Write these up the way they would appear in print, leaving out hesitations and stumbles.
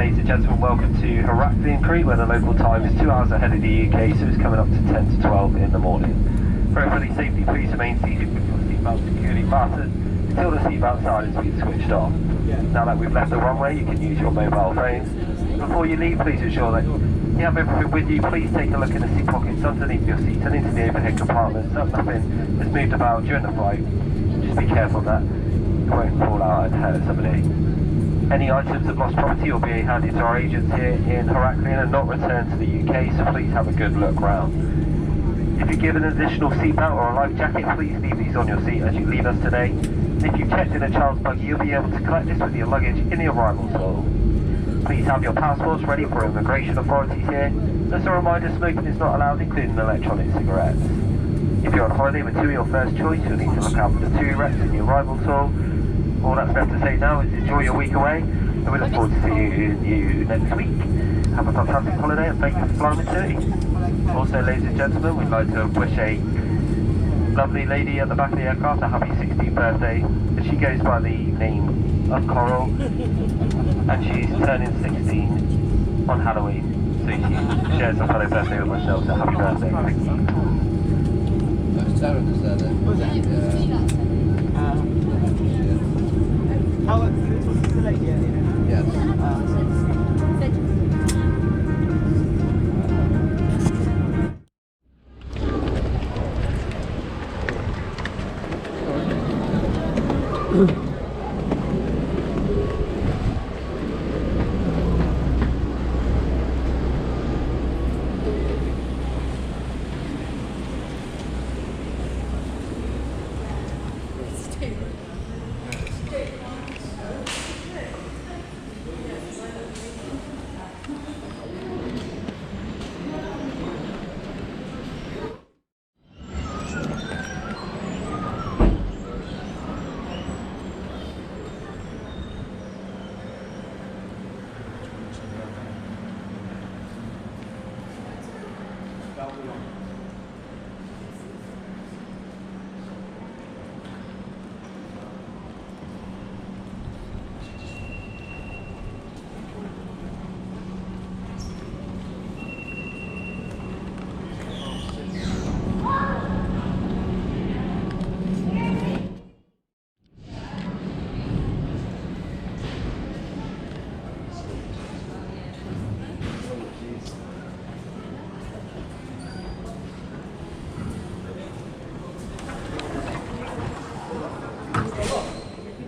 ladies and gentlemen, welcome to Heraklion, Crete, where the local time is 2 hours ahead of the UK, so it's coming up to 10 to 12 in the morning. For everybody's safety, please remain seated with your seatbelt securely fastened until the seatbelt sign has been switched off. Now that we've left the runway, you can use your mobile phones. Before you leave, please ensure that you have everything with you. Please take a look in the seat pockets underneath your seats and into the overhead compartments so nothing is moved about during the flight. Just be careful that it won't fall out and hurt somebody. Any items of lost property will be handed to our agents here in Heraklion and not returned to the UK, so please have a good look round. If you're given an additional seatbelt or a life jacket, please leave these on your seat as you leave us today. If you've checked in a child's buggy, you'll be able to collect this with your luggage in the arrivals hall. Please have your passports ready for immigration authorities here. Just a reminder, smoking is not allowed, including electronic cigarettes. If you're on holiday with two of your first choice, you'll need to look out for the two reps in the arrivals hall. All that's left to say now is enjoy your week away, and we look forward to seeing you next week. Have a fantastic holiday and thank you for flying with Turkey. Also, ladies and gentlemen, we'd like to wish a lovely lady at the back of the aircraft a happy 16th birthday. She goes by the name of Coral, and she's turning 16 on Halloween. So she shares a fellow birthday with myself, so happy birthday. Thank you. That's Taryn, is that it? How was the lady? Yes.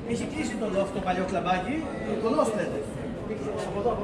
Έχει κλείσει το loft το παλιό κλαμπάκι, το loft λέτε. Από εδώ.